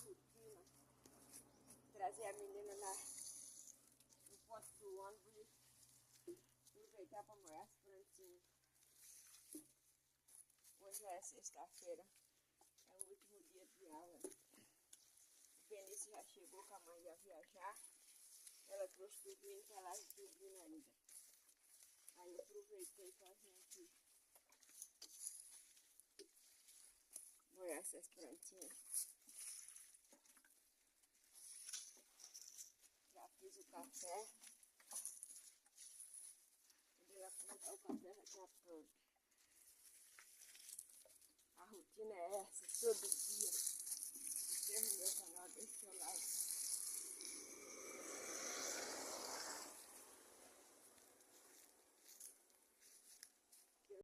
rotina. Trazer a menina no ponto do ônibus e aproveitar para molhar as plantinhas. Hoje é sexta-feira, é o último dia de aula. O Benício já chegou com a mãe ia viajar. Ela trouxe tudo que ela dormindo ainda. Aí eu aproveitei para a gente molhar essas plantinhas. Já fiz o café. Quando ela colocar o café já está pronto. A rotina é essa, todo dia. Se inscreva no meu canal, deixe seu like.